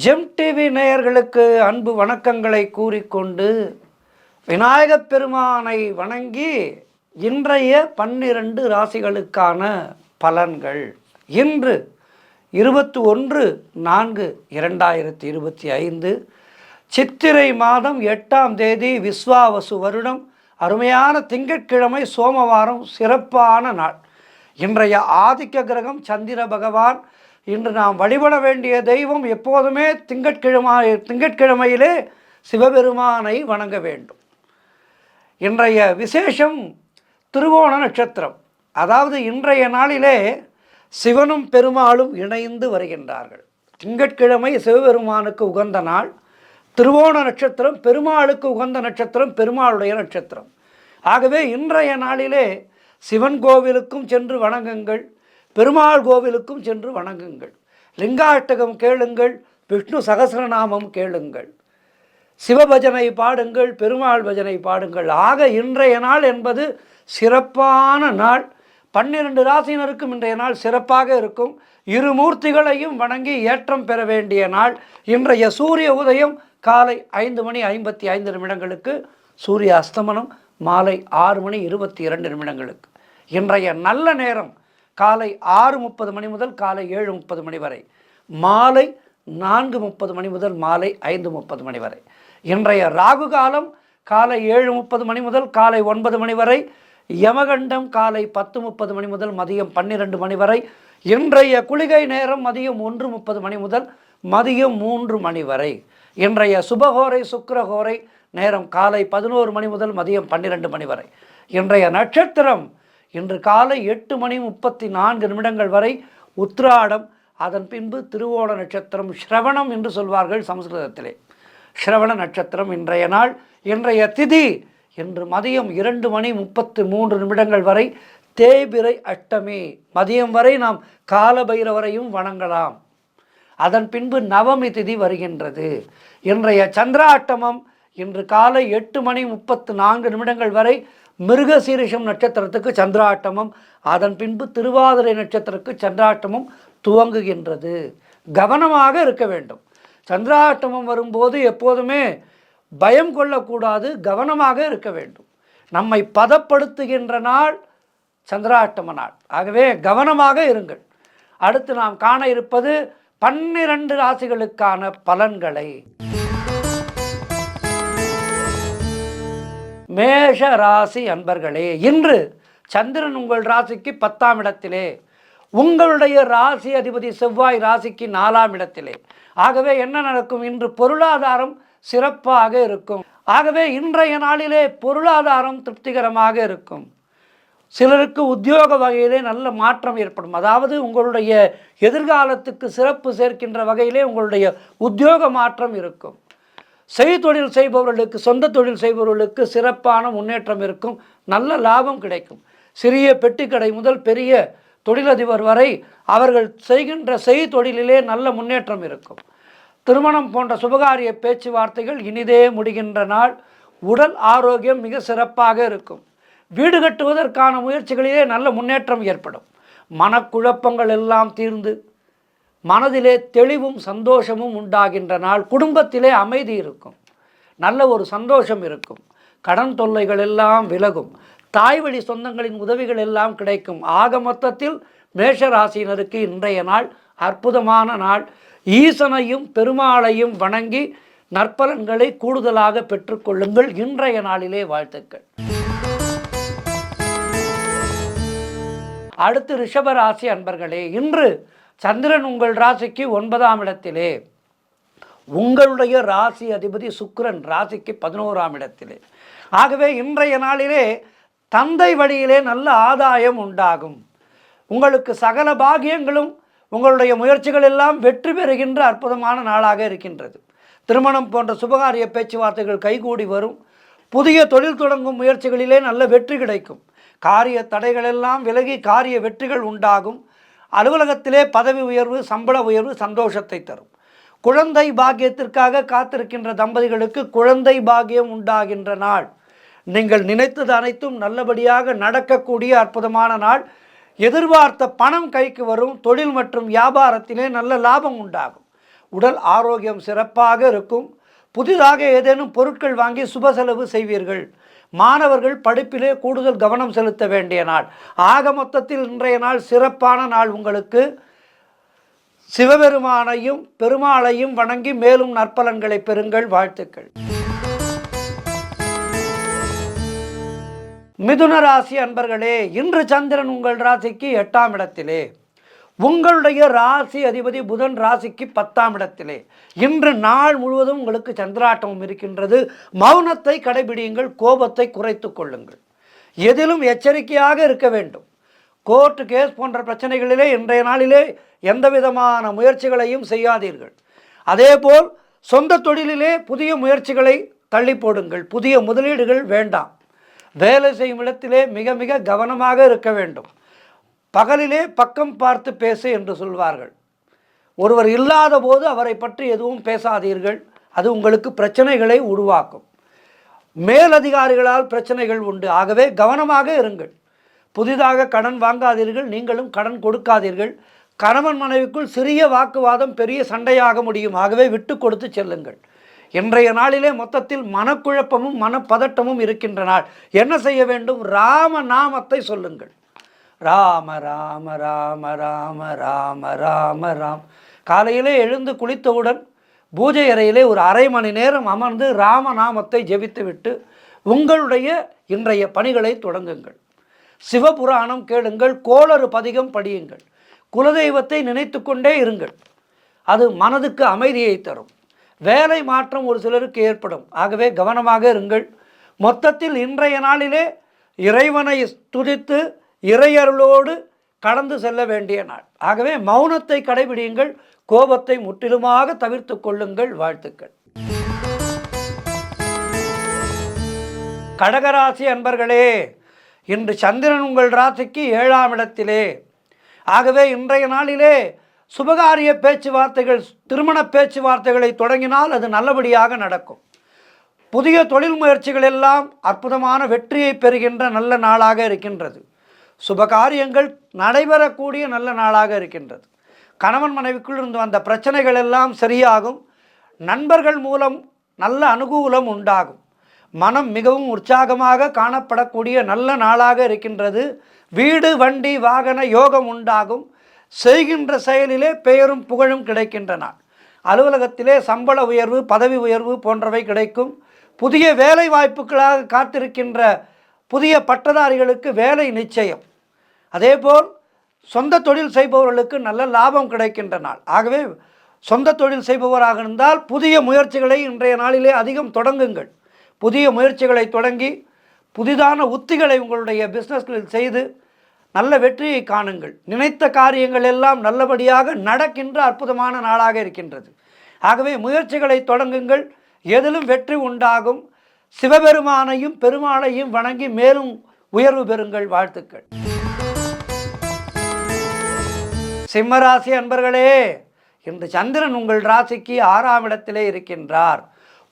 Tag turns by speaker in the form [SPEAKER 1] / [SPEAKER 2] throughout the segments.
[SPEAKER 1] GeM TV நேயர்களுக்கு அன்பு வணக்கங்களை கூறிக்கொண்டு விநாயகப் பெருமானை வணங்கி இன்றைய 12 ராசிகளுக்கான பலன்கள். இன்று 21/4/2025 சித்திரை மாதம் 8ஆம் தேதி விஸ்வாவசு வருடம் அருமையான திங்கட்கிழமை சோமவாரம் சிறப்பான நாள். இன்றைய ஆதிக்க கிரகம் சந்திர பகவான். இன்று நாம் வழிபட வேண்டிய தெய்வம் எப்போதுமே திங்கட்கிழமையிலே சிவபெருமானை வணங்க வேண்டும். இன்றைய விசேஷம் திருவோண நட்சத்திரம். அதாவது இன்றைய நாளிலே சிவனும் பெருமாளும் இணைந்து வருகின்றார்கள். திங்கட்கிழமை சிவபெருமானுக்கு உகந்த நாள். திருவோண நட்சத்திரம் பெருமாளுக்கு உகந்த நட்சத்திரம், பெருமாளுடைய நட்சத்திரம். ஆகவே இன்றைய நாளிலே சிவன் கோவிலுக்கும் சென்று வணங்குங்கள், பெருமாள் கோவிலுக்கும் சென்று வணங்குங்கள். லிங்காஷ்டகம் கேளுங்கள், விஷ்ணு சகஸ்ரநாமம் கேளுங்கள், சிவபஜனை பாடுங்கள், பெருமாள் பஜனை பாடுங்கள். ஆக இன்றைய நாள் என்பது சிறப்பான நாள். 12 ராசியினருக்கும் இன்றைய நாள் சிறப்பாக இருக்கும். இருமூர்த்திகளையும் வணங்கி ஏற்றம் பெற வேண்டிய நாள். இன்றைய சூரிய உதயம் காலை 5:55 சூரிய அஸ்தமனம் மாலை 6:22 இன்றைய நல்ல நேரம் காலை 6:30 முதல் காலை 7:30 வரை, மாலை 4:30 முதல் மாலை 5:30 வரை. இன்றைய ராகு காலம் காலை 7:30 முதல் காலை 9 வரை, யமகண்டம் காலை 10:30 முதல் மதியம் 12 வரை. இன்றைய குளிகை நேரம் மதியம் 1:30 முதல் மதியம் 3 வரை. இன்றைய சுபகோரை சுக்கிரகோரை நேரம் காலை 11 முதல் மதியம் 12 வரை. இன்றைய நட்சத்திரம் இன்று காலை 8:34 வரை உத்திராடம், அதன் பின்பு திருவோண நட்சத்திரம், ஸ்ரவணம் என்று சொல்வார்கள் சமஸ்கிருதத்திலே. ஸ்ரவண நட்சத்திரம் இன்றைய நாள். இன்றைய திதி இன்று மதியம் 2:33 வரை தேய்பிறை அஷ்டமி. மதியம் வரை நாம் காலபைரவரையும் வணங்கலாம். அதன் பின்பு நவமி திதி வருகின்றது. இன்றைய சந்திராஷ்டமம் இன்று காலை 8:34 வரை மிருகசீரிஷம் நட்சத்திரத்துக்கு சந்திராஷ்டமம். அதன் பின்பு திருவாதிரை நட்சத்திரத்துக்கு சந்திராஷ்டமம் துவங்குகின்றது. கவனமாக இருக்க வேண்டும். சந்திராஷ்டமம் வரும்போது எப்போதுமே பயம் கொள்ளக்கூடாது, கவனமாக இருக்க வேண்டும். நம்மை பதப்படுத்துகின்ற நாள் சந்திராஷ்டம நாள். ஆகவே கவனமாக இருங்கள். அடுத்து நாம் காண இருப்பது 12 ராசிகளுக்கான பலன்களை. மேஷ ராசி அன்பர்களே, இன்று சந்திரன் உங்கள் ராசிக்கு 10ஆம் இடத்திலே, உங்களுடைய ராசி அதிபதி செவ்வாய் ராசிக்கு 4ஆம் இடத்திலே. ஆகவே என்ன நடக்கும்? இன்று பொருளாதாரம் சிறப்பாக இருக்கும். ஆகவே இன்றைய நாளிலே பொருளாதாரம் திருப்திகரமாக இருக்கும். சிலருக்கு உத்தியோக வகையிலே நல்ல மாற்றம் ஏற்படும். அதாவது உங்களுடைய எதிர்காலத்துக்கு சிறப்பு சேர்க்கின்ற வகையிலே உங்களுடைய உத்தியோக மாற்றம் இருக்கும். செய்தொழில் செய்பவர்களுக்கு, சொந்த தொழில் செய்பவர்களுக்கு சிறப்பான முன்னேற்றம் இருக்கும். நல்ல லாபம் கிடைக்கும். சிறிய பெட்டிக்கடை முதல் பெரிய தொழிலதிபர் வரை அவர்கள் செய்கின்ற செய்தொழிலிலே நல்ல முன்னேற்றம் இருக்கும். திருமணம் போன்ற சுபகாரிய பேச்சுவார்த்தைகள் இனிதே முடிகின்ற நாள். உடல் ஆரோக்கியம் மிக சிறப்பாக இருக்கும். வீடு கட்டுவதற்கான முயற்சிகளிலே நல்ல முன்னேற்றம் ஏற்படும். மனக்குழப்பங்கள் எல்லாம் தீர்ந்து மனதிலே தெளிவும் சந்தோஷமும் உண்டாகின்ற நாள். குடும்பத்திலே அமைதி இருக்கும். நல்ல ஒரு சந்தோஷம் இருக்கும். கடன் தொல்லைகள் எல்லாம் விலகும். தாய்வழி சொந்தங்களின் உதவிகள் எல்லாம் கிடைக்கும். ஆக மொத்தத்தில் மேஷராசினருக்கு இன்றைய நாள் அற்புதமான நாள். ஈசனையும் பெருமாளையும் வணங்கி நற்பலன்களை கூடுதலாக பெற்றுக்கொள்ளுங்கள். இன்றைய நாளிலே வாழ்த்துக்கள். அடுத்து ரிஷபராசி அன்பர்களே, இன்று சந்திரன் உங்கள் ராசிக்கு 9ஆம் இடத்திலே, உங்களுடைய ராசி அதிபதி சுக்கிரன் ராசிக்கு 11ஆம் இடத்திலே. ஆகவே இன்றைய நாளிலே தந்தை வழியிலே நல்ல ஆதாயம் உண்டாகும். உங்களுக்கு சகல பாகியங்களும், உங்களுடைய முயற்சிகள் எல்லாம் வெற்றி பெறுகின்ற அற்புதமான நாளாக இருக்கின்றது. திருமணம் போன்ற சுபகாரிய பேச்சுவார்த்தைகள் கைகூடி வரும். புதிய தொழில் தொடங்கும் முயற்சிகளிலே நல்ல வெற்றி கிடைக்கும். காரிய தடைகளெல்லாம் விலகி காரிய வெற்றிகள் உண்டாகும். அலுவலகத்திலே பதவி உயர்வு, சம்பள உயர்வு சந்தோஷத்தை தரும். குழந்தை பாக்கியத்திற்காக காத்திருக்கின்ற தம்பதிகளுக்கு குழந்தை பாக்கியம் உண்டாகின்ற நாள். நீங்கள் நினைத்தது அனைத்தும் நல்லபடியாக நடக்கக்கூடிய அற்புதமான நாள். எதிர்பார்த்த பணம் கைக்கு வரும். தொழில் மற்றும் வியாபாரத்திலே நல்ல லாபம் உண்டாகும். உடல் ஆரோக்கியம் சிறப்பாக இருக்கும். புதிதாக ஏதேனும் பொருட்கள் வாங்கி சுப செலவு செய்வீர்கள். மாணவர்கள் படிப்பிலே கூடுதல் கவனம் செலுத்த வேண்டிய நாள். ஆக மொத்தத்தில் இன்றைய நாள் சிறப்பான நாள். உங்களுக்கு சிவபெருமானையும் பெருமாளையும் வணங்கி மேலும் நற்பலன்களை பெறுங்கள். வாழ்த்துக்கள். மிதுன ராசி அன்பர்களே, இன்று சந்திரன் உங்கள் ராசிக்கு 8ஆம் இடத்திலே, உங்களுடைய ராசி அதிபதி புதன் ராசிக்கு 10ஆம் இடத்திலே. இன்று நாள் முழுவதும் உங்களுக்கு சந்திராட்டமும் இருக்கின்றது. மௌனத்தை கடைபிடியுங்கள், கோபத்தை குறைத்து கொள்ளுங்கள். எதிலும் எச்சரிக்கையாக இருக்க வேண்டும். கோர்ட்டு கேஸ் போன்ற பிரச்சனைகளிலே இன்றைய நாளிலே எந்த விதமான முயற்சிகளையும் செய்யாதீர்கள். அதேபோல் சொந்த தொழிலிலே புதிய முயற்சிகளை தள்ளி போடுங்கள். புதிய முதலீடுகள் வேண்டாம். வேலை செய்யும் இடத்திலே மிக மிக கவனமாக இருக்க வேண்டும். பகலிலே பக்கம் பார்த்து பேசு என்று சொல்வார்கள். ஒருவர் இல்லாத போது அவரை பற்றி எதுவும் பேசாதீர்கள். அது உங்களுக்கு பிரச்சனைகளை உருவாக்கும். மேலதிகாரிகளால் பிரச்சனைகள் உண்டு. ஆகவே கவனமாக இருங்கள். புதிதாக கடன் வாங்காதீர்கள். நீங்களும் கடன் கொடுக்காதீர்கள். கணவன் மனைவிக்குள் சிறிய வாக்குவாதம் பெரிய சண்டையாக முடியும். ஆகவே விட்டு கொடுத்து செல்லுங்கள். இன்றைய நாளிலே மொத்தத்தில் மனக்குழப்பமும் மனப்பதட்டமும் இருக்கின்ற நாள். என்ன செய்ய வேண்டும்? ராம நாமத்தை சொல்லுங்கள். ராம ராம ராம ராம ராம ராம ராம். காலையிலே எழுந்து குளித்தவுடன் பூஜை அறையிலே ஒரு அரை மணி நேரம் அமர்ந்து ராமநாமத்தை ஜெபித்துவிட்டு உங்களுடைய இன்றைய பணிகளை தொடங்குங்கள். சிவபுராணம் கேளுங்கள். கோளறு பதிகம் படியுங்கள். குலதெய்வத்தை நினைத்து கொண்டே இருங்கள். அது மனதுக்கு அமைதியை தரும். வேலை மாற்றம் ஒரு சிலருக்கு ஏற்படும். ஆகவே கவனமாக இருங்கள். மொத்தத்தில் இன்றைய நாளிலே இறைவனை துதித்து இறையருளோடு கடந்து செல்ல வேண்டிய நாள். ஆகவே மௌனத்தை கடைபிடியுங்கள். கோபத்தை முற்றிலுமாக தவிர்த்து கொள்ளுங்கள். வாழ்த்துக்கள். கடகராசி அன்பர்களே, இன்று சந்திரன் உங்கள் ராசிக்கு 7ஆம் இடத்திலே. ஆகவே இன்றைய நாளிலே சுபகாரிய பேச்சுவார்த்தைகள், திருமண பேச்சுவார்த்தைகளை தொடங்கினால் அது நல்லபடியாக நடக்கும். புதிய தொழில் முயற்சிகள் எல்லாம் அற்புதமான வெற்றியை பெறுகின்ற நல்ல நாளாக இருக்கின்றது. சுபகாரியங்கள் நடைபெறக்கூடிய நல்ல நாளாக இருக்கின்றது. கணவன் மனைவிக்குள் இருந்து வந்த பிரச்சனைகள் எல்லாம் சரியாகும். நண்பர்கள் மூலம் நல்ல அனுகூலம் உண்டாகும். மனம் மிகவும் உற்சாகமாக காணப்படக்கூடிய நல்ல நாளாக இருக்கின்றது. வீடு வண்டி வாகன யோகம் உண்டாகும். செய்கின்ற செயலிலே பெயரும் புகழும் கிடைக்கின்ற நாள். அலுவலகத்திலே சம்பள உயர்வு, பதவி உயர்வு போன்றவை கிடைக்கும். புதிய வேலை வாய்ப்புகளாக காத்திருக்கின்ற புதிய பட்டதாரிகளுக்கு வேலை நிச்சயம். அதேபோல் சொந்த தொழில் செய்பவர்களுக்கு நல்ல லாபம் கிடைக்கின்ற நாள். ஆகவே சொந்த தொழில் செய்பவராக இருந்தால் புதிய முயற்சிகளை இன்றைய நாளிலே அதிகம் தொடங்குங்கள். புதிய முயற்சிகளை தொடங்கி புதிதான உத்திகளை உங்களுடைய பிஸ்னஸ்களில் செய்து நல்ல வெற்றியை காணுங்கள். நினைத்த காரியங்கள் எல்லாம் நல்லபடியாக நடக்கின்ற அற்புதமான நாளாக இருக்கின்றது. ஆகவே முயற்சிகளை தொடங்குங்கள். எதிலும் வெற்றி உண்டாகும். சிவபெருமானையும் பெருமாளையும் வணங்கி மேலும் உயர்வு பெறுங்கள். வாழ்த்துக்கள். சிம்மராசி அன்பர்களே, இன்று சந்திரன் உங்கள் ராசிக்கு 6ஆம் இடத்திலே இருக்கின்றார்.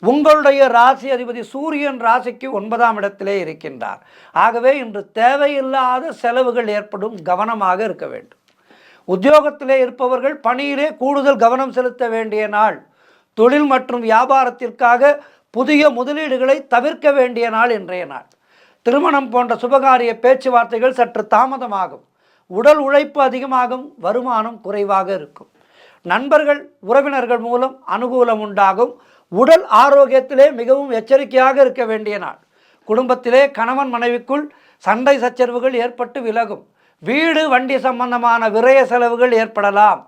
[SPEAKER 1] உங்களுடைய ராசி அதிபதி சூரியன் ராசிக்கு 9ஆம் இடத்திலே இருக்கின்றார். ஆகவே இன்று தேவையில்லாத செலவுகள் ஏற்படும். கவனமாக இருக்க வேண்டும். உத்தியோகத்திலே இருப்பவர்கள் பணியிலே கூடுதல் கவனம் செலுத்த வேண்டிய நாள். தொழில் மற்றும் வியாபாரத்திற்காக புதிய முதலீடுகளை தவிர்க்க வேண்டிய நாள் இன்றைய நாள். திருமணம் போன்ற சுபகாரிய பேச்சுவார்த்தைகள் சற்று தாமதமாகும். உடல் உழைப்பு அதிகமாகும். வருமானம் குறைவாக இருக்கும். நண்பர்கள் உறவினர்கள் மூலம் அனுகூலம் உண்டாகும். உடல் ஆரோக்கியத்திலே மிகவும் எச்சரிக்கையாக இருக்க வேண்டிய நாள். குடும்பத்திலே கணவன் மனைவிக்குள் சண்டை சச்சரவுகள் ஏற்பட்டு விலகும். வீடு வண்டி சம்பந்தமான விரய செலவுகள் ஏற்படலாம்.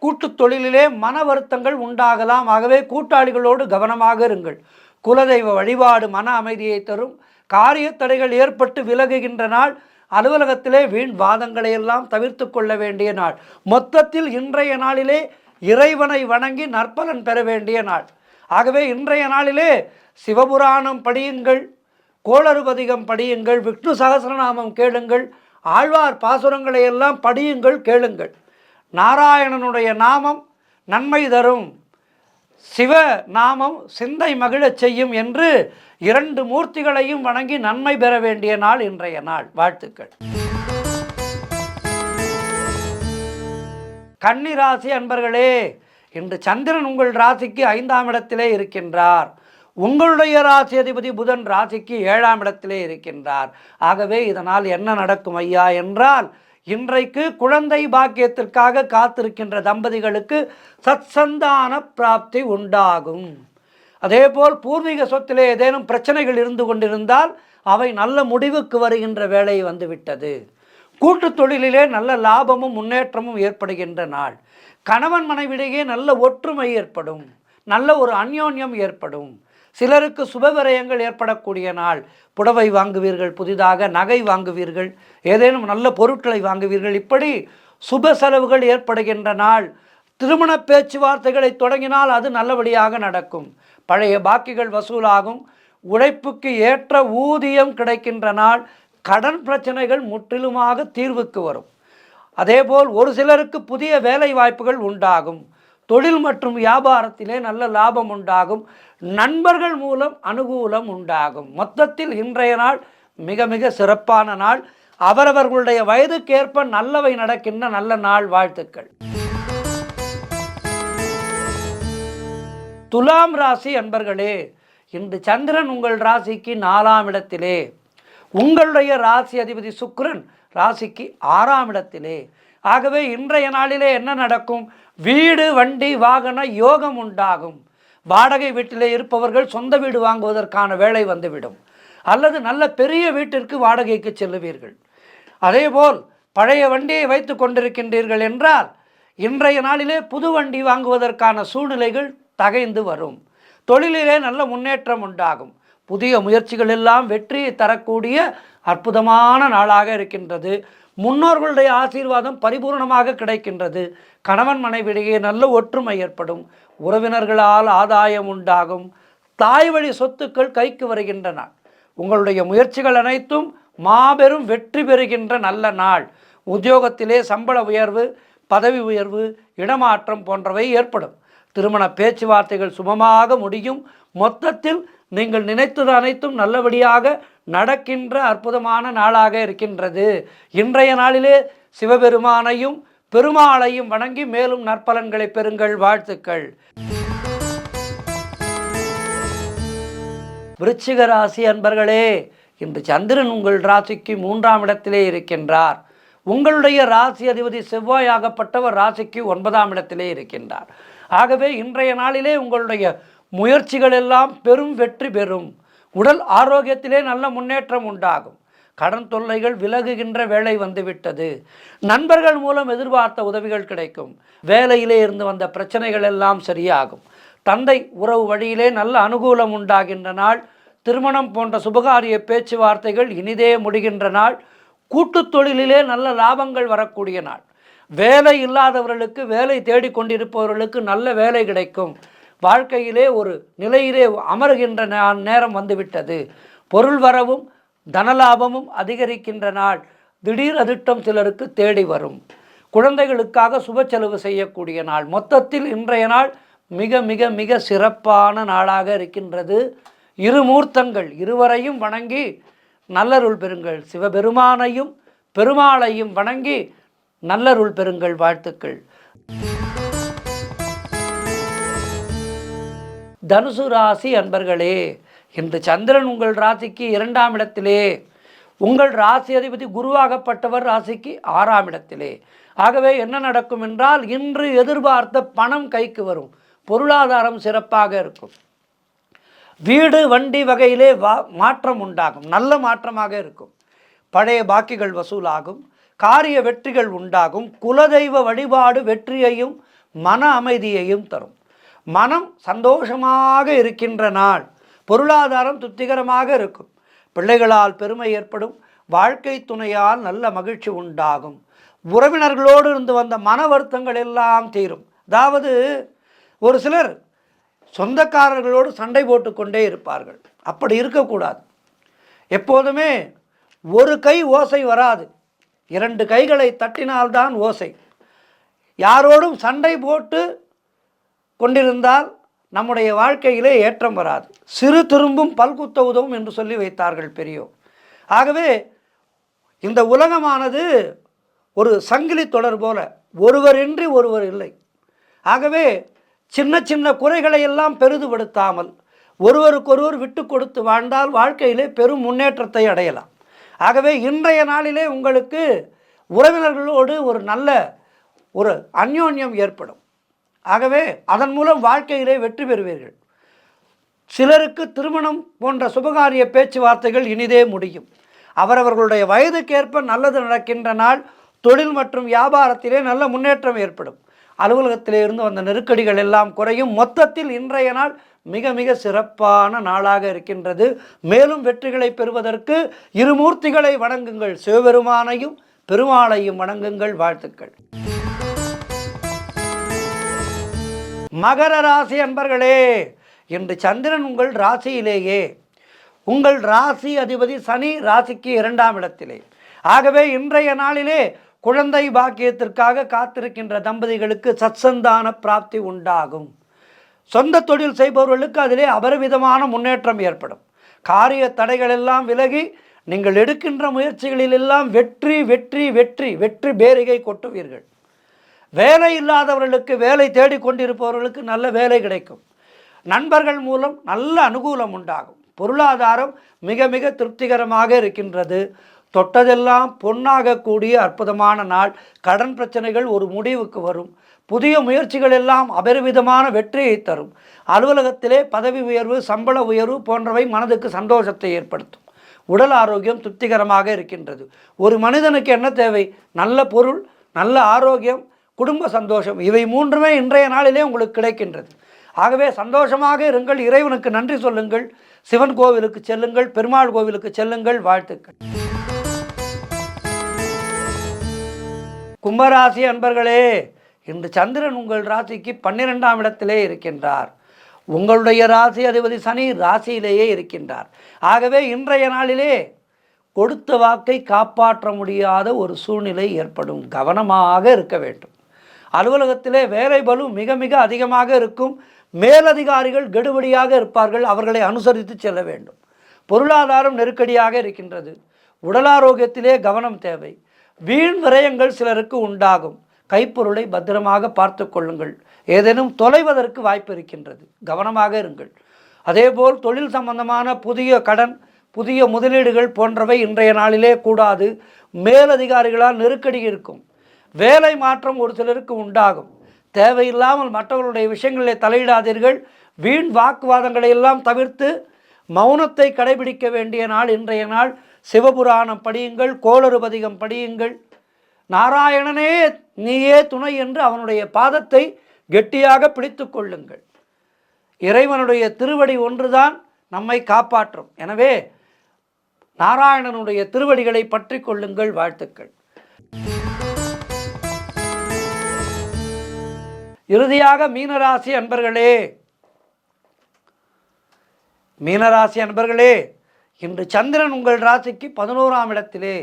[SPEAKER 1] கூட்டு தொழிலிலே மன வருத்தங்கள் உண்டாகலாம். ஆகவே கூட்டாளிகளோடு கவனமாக இருங்கள். குலதெய்வ வழிபாடு மன அமைதியை தரும். காரிய தடைகள் ஏற்பட்டு விலகுகின்ற நாள். அலுவலகத்திலே வீண் வாதங்களை எல்லாம் தவிர்த்து கொள்ள வேண்டிய நாள். மொத்தத்தில் இன்றைய நாளிலே இறைவனை வணங்கி நற்பலன் பெற வேண்டிய நாள். ஆகவே இன்றைய நாளிலே சிவபுராணம் படியுங்கள். கோளறு பதிகம் படியுங்கள். விஷ்ணு சகஸ்ரநாமம் கேளுங்கள். ஆழ்வார் பாசுரங்களை எல்லாம் படியுங்கள், கேளுங்கள். நாராயணனுடைய நாமம் நன்மை தரும். சிவ நாமம் சிந்தை மகிழச் செய்யும் என்று 2 மூர்த்திகளையும் வணங்கி நன்மை பெற வேண்டிய நாள் இன்றைய நாள். வாழ்த்துக்கள். கன்னிராசி அன்பர்களே, இன்று சந்திரன் உங்கள் ராசிக்கு 5ஆம் இடத்திலே இருக்கின்றார். உங்களுடைய ராசி அதிபதி புதன் ராசிக்கு 7ஆம் இடத்திலே இருக்கின்றார். ஆகவே இதனால் என்ன நடக்கும் ஐயா என்றால், இன்றைக்கு குழந்தை பாக்கியத்திற்காக காத்திருக்கின்ற தம்பதிகளுக்கு சத்சந்தான பிராப்தி உண்டாகும். அதேபோல் பூர்வீக சொத்திலே ஏதேனும் பிரச்சனைகள் இருந்து கொண்டிருந்தால் அவை நல்ல முடிவுக்கு வருகின்ற வேலை வந்துவிட்டது. கூட்டு தொழிலிலே நல்ல லாபமும் முன்னேற்றமும் ஏற்படுகின்ற நாள். கணவன் மனைவிடையே நல்ல ஒற்றுமை ஏற்படும், நல்ல ஒரு அந்யோன்யம் ஏற்படும். சிலருக்கு சுபவிரயங்கள் ஏற்படக்கூடிய நாள். புடவை வாங்குவீர்கள், புதிதாக நகை வாங்குவீர்கள், ஏதேனும் நல்ல பொருட்களை வாங்குவீர்கள். இப்படி சுப செலவுகள் ஏற்படுகின்ற நாள். திருமண பேச்சுவார்த்தைகளை தொடங்கினால் அது நல்லபடியாக நடக்கும். பழைய பாக்கிகள் வசூலாகும். உழைப்புக்கு ஏற்ற ஊதியம் கிடைக்கின்ற நாள். கடன் பிரச்சனைகள் முற்றிலுமாக தீர்வுக்கு வரும். அதேபோல் ஒரு சிலருக்கு புதிய வேலை வாய்ப்புகள் உண்டாகும். தொழில் மற்றும் வியாபாரத்திலே நல்ல லாபம் உண்டாகும். நண்பர்கள் மூலம் அனுகூலம் உண்டாகும். மொத்தத்தில் இன்றைய நாள் மிக மிக சிறப்பான நாள். அவரவர்களுடைய வயதுக்கேற்ப நல்லவை நடக்கின்ற நல்ல நாள். வாழ்த்துக்கள். துலாம் ராசி அன்பர்களே, இன்று சந்திரன் உங்கள் ராசிக்கு 4ஆம் இடத்திலே, உங்களுடைய ராசி அதிபதி சுக்கிரன் ராசிக்கு 6ஆம் இடத்திலே. ஆகவே இன்றைய நாளிலே என்ன நடக்கும்? வீடு வண்டி வாகன யோகம் உண்டாகும். வாடகை வீட்டிலே இருப்பவர்கள் சொந்த வீடு வாங்குவதற்கான வேலை வந்துவிடும். அல்லது நல்ல பெரிய வீட்டிற்கு வாடகைக்கு செல்லுவீர்கள். அதேபோல் பழைய வண்டியை வைத்து கொண்டிருக்கின்றீர்கள் என்றால் இன்றைய நாளிலே புது வண்டி வாங்குவதற்கான சூழ்நிலைகள் தகைந்து வரும். தொழிலிலே நல்ல முன்னேற்றம் உண்டாகும். புதிய முயற்சிகள் எல்லாம் வெற்றியை தரக்கூடிய அற்புதமான நாளாக இருக்கின்றது. முன்னோர்களுடைய ஆசீர்வாதம் பரிபூர்ணமாக கிடைக்கின்றது. கணவன் மனைவிடையே நல்ல ஒற்றுமை ஏற்படும். உறவினர்களால் ஆதாயம் உண்டாகும். தாய் வழி சொத்துக்கள் கைக்கு வருகின்ற நாள். உங்களுடைய முயற்சிகள் அனைத்தும் மாபெரும் வெற்றி பெறுகின்ற நல்ல நாள். உத்தியோகத்திலே சம்பள உயர்வு, பதவி உயர்வு, இடமாற்றம் போன்றவை ஏற்படும். திருமண பேச்சுவார்த்தைகள் சுபமாக முடியும். மொத்தத்தில் நீங்கள் நினைத்தது அனைத்தும் நல்லபடியாக நடக்கின்ற அற்புதமான நாளாக இருக்கின்றது. இன்றைய நாளிலே சிவபெருமானையும் பெருமாளையும் வணங்கி மேலும் நற்பலன்களை பெறுங்கள். வாழ்த்துக்கள். விருச்சிக ராசி அன்பர்களே, இன்று சந்திரன் உங்கள் ராசிக்கு 3ஆம் இடத்திலே இருக்கின்றார். உங்களுடைய ராசி அதிபதி செவ்வாயாகப்பட்டவர் ராசிக்கு 9ஆம் இடத்திலே இருக்கின்றார். ஆகவே இன்றைய நாளிலே உங்களுடைய முயற்சிகள் எல்லாம் பெரும் வெற்றி பெறும். உடல் ஆரோக்கியத்திலே நல்ல முன்னேற்றம் உண்டாகும். கடன் தொல்லைகள் விலகுகின்ற வேலை வந்துவிட்டது. நண்பர்கள் மூலம் எதிர்பார்த்த உதவிகள் கிடைக்கும். வேலையிலே இருந்து வந்த பிரச்சனைகள் எல்லாம் சரியாகும். தந்தை உறவு வழியிலே நல்ல அனுகூலம் உண்டாகின்ற நாள். திருமணம் போன்ற சுபகாரிய பேச்சுவார்த்தைகள் இனிதே முடிகின்ற நாள். கூட்டுத் தொழிலிலே நல்ல லாபங்கள் வரக்கூடிய நாள். வேலை இல்லாதவர்களுக்கு, வேலை தேடிக்கொண்டிருப்பவர்களுக்கு நல்ல வேலை கிடைக்கும். வாழ்க்கையிலே ஒரு நிலையிலே அமருகின்ற நேரம் வந்துவிட்டது. பொருள் வரவும் தனலாபமும் அதிகரிக்கின்ற நாள். திடீர் அதிர்ஷ்டம் சிலருக்கு தேடி வரும். குழந்தைகளுக்காக சுப செலவு செய்யக்கூடிய நாள். மொத்தத்தில் இன்றைய நாள் மிக மிக மிக சிறப்பான நாளாக இருக்கின்றது. இருமூர்த்தங்கள் இருவரையும் வணங்கி நல்லருள் பெறுங்கள். சிவபெருமானையும் பெருமாளையும் வணங்கி நல்லருள் பெறுங்கள். வாழ்த்துக்கள். தனுசு ராசி அன்பர்களே, இன்று சந்திரன் உங்கள் ராசிக்கு 2ஆம் இடத்திலே, உங்கள் ராசி அதிபதி குருவாகப்பட்டவர் ராசிக்கு 6ஆம் இடத்திலே. ஆகவே என்ன நடக்கும் என்றால், இன்று எதிர்பார்த்த பணம் கைக்கு வரும். பொருளாதாரம் சிறப்பாக இருக்கும். வீடு வண்டி வகையிலே மாற்றம் உண்டாகும். நல்ல மாற்றமாக இருக்கும். பழைய பாக்கிகள் வசூலாகும். காரிய வெற்றிகள் உண்டாகும். குலதெய்வ வழிபாடு வெற்றியையும் மன அமைதியையும் தரும். மனம் சந்தோஷமாக இருக்கின்ற நாள். பொருளாதாரம் திருப்திகரமாக இருக்கும். பிள்ளைகளால் பெருமை ஏற்படும். வாழ்க்கை துணையால் நல்ல மகிழ்ச்சி உண்டாகும். உறவினர்களோடு இருந்து வந்த மன வருத்தங்கள் எல்லாம் தீரும். அதாவது ஒரு சிலர் சொந்தக்காரர்களோடு சண்டை போட்டு கொண்டே இருப்பார்கள். அப்படி இருக்கக்கூடாது. எப்போதுமே ஒரு கை ஓசை வராது, 2 கைகளை தட்டினால்தான் ஓசை. யாரோடும் சண்டை போட்டு கொண்டிருந்தால் நம்முடைய வாழ்க்கையிலே ஏற்றம் வராது. சிறு திரும்பும் பல்குத்த உதவும் என்று சொல்லி வைத்தார்கள் பெரியோர். ஆகவே இந்த உலகமானது ஒரு சங்கிலி தொடர் போல, ஒருவரின்றி ஒருவர் இல்லை. ஆகவே சின்ன சின்ன குறைகளை எல்லாம் பெரிதுபடுத்தாமல் ஒருவருக்கொருவர் விட்டு கொடுத்து வாழ்ந்தால் வாழ்க்கையிலே பெரும் முன்னேற்றத்தை அடையலாம். ஆகவே இன்றைய நாளிலே உங்களுக்கு உறவினர்களோடு ஒரு நல்ல ஒரு அந்யோன்யம் ஏற்படும். ஆகவே அதன் மூலம் வாழ்க்கையிலே வெற்றி பெறுவீர்கள். சிலருக்கு திருமணம் போன்ற சுபகாரிய பேச்சுவார்த்தைகள் இனிதே முடியும். அவரவர்களுடைய வயதுக்கேற்ப நல்லது நடக்கின்ற நாள். தொழில் மற்றும் வியாபாரத்திலே நல்ல முன்னேற்றம் ஏற்படும். அலுவலகத்திலே இருந்து வந்த நெருக்கடிகள் எல்லாம் குறையும். மொத்தத்தில் இன்றைய நாள் மிக மிக சிறப்பான நாளாக இருக்கின்றது. மேலும் வெற்றிகளை பெறுவதற்கு இருமூர்த்திகளை வணங்குங்கள். சிவபெருமானையும் பெருமாளையும் வணங்குங்கள். வாழ்த்துக்கள். மகர ராசி அன்பர்களே, இன்று சந்திரன் உங்கள் ராசியிலேயே, உங்கள் ராசி அதிபதி சனி ராசிக்கு 2ஆம் இடத்திலே. ஆகவே இன்றைய நாளிலே குழந்தை பாக்கியத்திற்காக காத்திருக்கின்ற தம்பதிகளுக்கு சத்சந்தான பிராப்தி உண்டாகும். சொந்த தொழில் செய்பவர்களுக்கு அதிலே அபரிவிதமான முன்னேற்றம் ஏற்படும். காரிய தடைகள் எல்லாம் விலகி நீங்கள் எடுக்கின்ற முயற்சிகளிலெல்லாம் வெற்றி வெற்றி வெற்றி வெற்றி பேரிகை கொட்டுவீர்கள். வேலை இல்லாதவர்களுக்கு, வேலை தேடிக்கொண்டிருப்பவர்களுக்கு நல்ல வேலை கிடைக்கும். நண்பர்கள் மூலம் நல்ல அனுகூலம் உண்டாகும். பொருளாதாரம் மிக மிக திருப்திகரமாக இருக்கின்றது. தொட்டதெல்லாம் பொன்னாகக்கூடிய அற்புதமான நாள். கடன் பிரச்சனைகள் ஒரு முடிவுக்கு வரும். புதிய முயற்சிகள் எல்லாம் அபரிவிதமான வெற்றியை தரும். அலுவலகத்திலே பதவி உயர்வு, சம்பள உயர்வு போன்றவை மனதுக்கு சந்தோஷத்தை ஏற்படுத்தும். உடல் ஆரோக்கியம் திருப்திகரமாக இருக்கின்றது. ஒரு மனிதனுக்கு என்ன தேவை? நல்ல பொருள், நல்ல ஆரோக்கியம், குடும்ப சந்தோஷம். இவை மூன்றுமே இன்றைய நாளிலே உங்களுக்கு கிடைக்கின்றது. ஆகவே சந்தோஷமாக இருங்கள். இறைவனுக்கு நன்றி சொல்லுங்கள். சிவன் கோவிலுக்கு செல்லுங்கள், பெருமாள் கோவிலுக்கு செல்லுங்கள். வாழ்த்துக்கள். கும்பராசி அன்பர்களே, இன்று சந்திரன் உங்கள் ராசிக்கு 12ஆம் இடத்திலே இருக்கின்றார். உங்களுடைய ராசி அதிபதி சனி ராசியிலேயே இருக்கின்றார். ஆகவே இன்றைய நாளிலே கொடுத்த வாக்கை காப்பாற்ற முடியாத ஒரு சூழ்நிலை ஏற்படும். கவனமாக இருக்க வேண்டும். அலுவலகத்திலே வேலை பளு மிக மிக அதிகமாக இருக்கும். மேலதிகாரிகள் கெடுபடியாக இருப்பார்கள். அவர்களை அனுசரித்து செல்ல வேண்டும். பொருளாதாரம் நெருக்கடியாக இருக்கின்றது. உடல் ஆரோக்கியத்திலே கவனம் தேவை. வீண் விரயங்கள் சிலருக்கு உண்டாகும். கைப்பொருளை பத்திரமாக பார்த்து கொள்ளுங்கள். ஏதேனும் தொலைவதற்கு வாய்ப்பு இருக்கின்றது. கவனமாக இருங்கள். அதேபோல் தொழில் சம்பந்தமான புதிய கடன், புதிய முதலீடுகள் போன்றவை இன்றைய நாளிலே கூடாது. மேலதிகாரிகளால் நெருக்கடி இருக்கும். வேலை மாற்றம் ஒரு சிலருக்கு உண்டாகும். தேவையில்லாமல் மற்றவர்களுடைய விஷயங்களிலே தலையிடாதீர்கள். வீண் வாக்குவாதங்களை எல்லாம் தவிர்த்து மௌனத்தை கடைபிடிக்க வேண்டிய நாள் இன்றைய நாள். சிவபுராணம் படியுங்கள், கோளறுபதிகம் படியுங்கள். நாராயணனே நீயே துணை என்று அவனுடைய பாதத்தை கெட்டியாக பிடித்து கொள்ளுங்கள். இறைவனுடைய திருவடி ஒன்றுதான் நம்மை காப்பாற்றும். எனவே நாராயணனுடைய திருவடிகளை பற்றி கொள்ளுங்கள். வாழ்த்துக்கள். இறுதியாக மீனராசி அன்பர்களே, மீனராசி அன்பர்களே, இன்று சந்திரன் உங்கள் ராசிக்கு 11ஆம் இடத்திலே,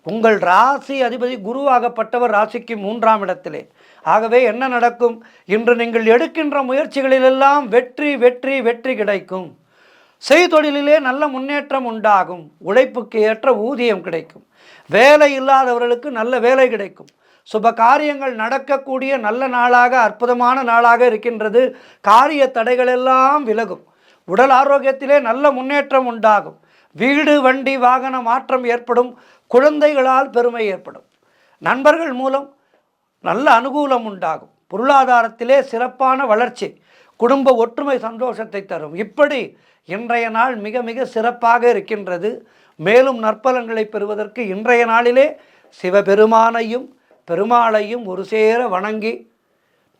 [SPEAKER 1] உங்கள் ராசி அதிபதி குருவாகப்பட்டவர் ராசிக்கு 3ஆம் இடத்திலே. ஆகவே என்ன நடக்கும்? இன்று நீங்கள் எடுக்கின்ற முயற்சிகளிலெல்லாம் வெற்றி வெற்றி வெற்றி கிடைக்கும். செய்தொழிலிலே நல்ல முன்னேற்றம் உண்டாகும். உழைப்புக்கு ஏற்ற ஊதியம் கிடைக்கும். வேலை இல்லாதவர்களுக்கு நல்ல வேலை கிடைக்கும். சுப காரியங்கள் நடக்கக்கூடிய நல்ல நாளாக, அற்புதமான நாளாக இருக்கின்றது. காரிய தடைகளெல்லாம் விலகும். உடல் ஆரோக்கியத்திலே நல்ல முன்னேற்றம் உண்டாகும். வீடு, வண்டி, வாகன மாற்றம் ஏற்படும். குழந்தைகளால் பெருமை ஏற்படும். நண்பர்கள் மூலம் நல்ல அனுகூலம் உண்டாகும். பொருளாதாரத்திலே சிறப்பான வளர்ச்சி, குடும்ப ஒற்றுமை சந்தோஷத்தை தரும். இப்படி இன்றைய நாள் மிக மிக சிறப்பாக இருக்கின்றது. மேலும் நற்பலன்களை பெறுவதற்கு இன்றைய நாளிலே சிவபெருமானையும் பெருமாளையும் ஒரு சேர வணங்கி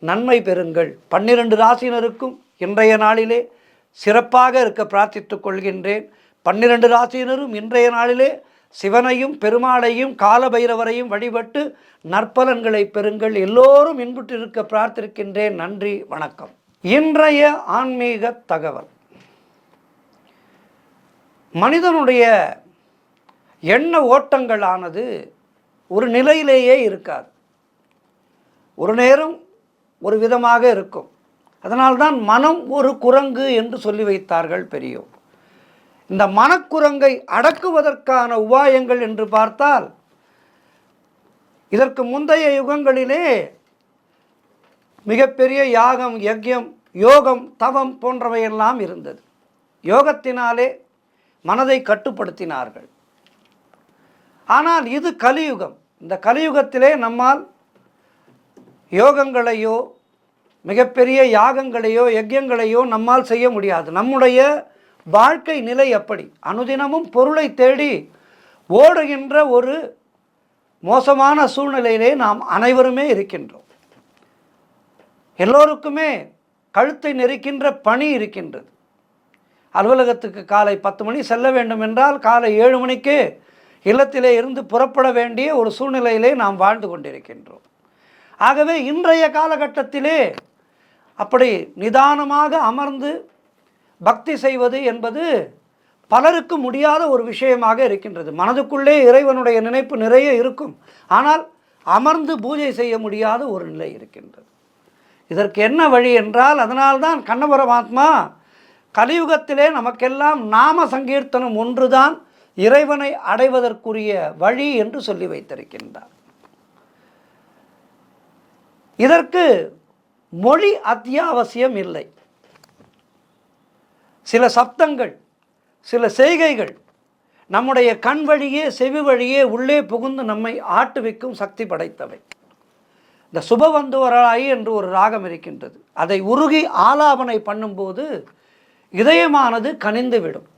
[SPEAKER 1] நன்மை பெறுங்கள். 12 ராசியினருக்கும் இன்றைய நாளிலே சிறப்பாக இருக்க பிரார்த்தித்துக் கொள்கின்றேன். 12 ராசியினரும் இன்றைய நாளிலே சிவனையும் பெருமாளையும் காலபைரவரையும் வழிபட்டு நற்பலன்களை பெறுங்கள். எல்லோரும் இன்புற்றிருக்க பிரார்த்திக்கின்றேன். நன்றி, வணக்கம். இன்றைய ஆன்மீக தகவல். மனிதனுடைய எண்ண ஓட்டங்களானது ஒரு நிலையிலேயே இருக்காது. ஒரு நேரம் ஒரு விதமாக இருக்கும். அதனால்தான் மனம் ஒரு குரங்கு என்று சொல்லி வைத்தார்கள் பெரியோர். இந்த மனக்குரங்கை அடக்குவதற்கான உபாயங்கள் என்று பார்த்தால், இதற்கு முந்தைய யுகங்களிலே மிகப்பெரிய யாகம், யஜ்யம் யோகம், தவம் போன்றவையெல்லாம் இருந்தது. யோகத்தினாலே மனதை கட்டுப்படுத்தினார்கள். ஆனால் இது கலியுகம். இந்த கலியுகத்திலே நம்மால் யோகங்களையோ மிகப்பெரிய யாகங்களையோ யஜ்யங்களையோ நம்மால் செய்ய முடியாது. நம்முடைய வாழ்க்கை நிலை அப்படி. அனுதினமும் பொருளை தேடி ஓடுகின்ற ஒரு மோசமான சூழ்நிலையிலே நாம் அனைவருமே இருக்கின்றோம். எல்லோருக்குமே கழுத்தை நெரிக்கின்ற பணி இருக்கின்றது. அலுவலகத்துக்கு காலை 10 மணி செல்ல வேண்டும் என்றால் காலை 7 மணிக்கே இல்லத்திலே இருந்து புறப்பட வேண்டிய ஒரு சூழ்நிலையிலே நாம் வாழ்ந்து கொண்டிருக்கின்றோம். ஆகவே இன்றைய காலகட்டத்திலே அப்படி நிதானமாக அமர்ந்து பக்தி செய்வது என்பது பலருக்கு முடியாத ஒரு விஷயமாக இருக்கின்றது. மனதுக்குள்ளே இறைவனுடைய நினைப்பு நிறைய இருக்கும், ஆனால் அமர்ந்து பூஜை செய்ய முடியாத ஒரு நிலை இருக்கின்றது. இதற்கு என்ன வழி என்றால், அதனால்தான் கண்ண பரமாத்மா கலியுகத்திலே நமக்கெல்லாம் நாம சங்கீர்த்தனம் ஒன்றுதான் இறைவனை அடைவதற்குரிய வழி என்று சொல்லி வைத்திருக்கின்றார். இதற்கு மொழி அத்தியாவசியம் இல்லை. சில சப்தங்கள், சில செய்கைகள் நம்முடைய கண் வழியே செவி வழியே உள்ளே புகுந்து நம்மை ஆட்டுவிக்கும் சக்தி படைத்தவை. இந்த சுபவந்துவராய் என்று ஒரு ராகம் இருக்கின்றது. அதை உருகி ஆலாபனை பண்ணும்போது இதயமானது கனிந்துவிடும்.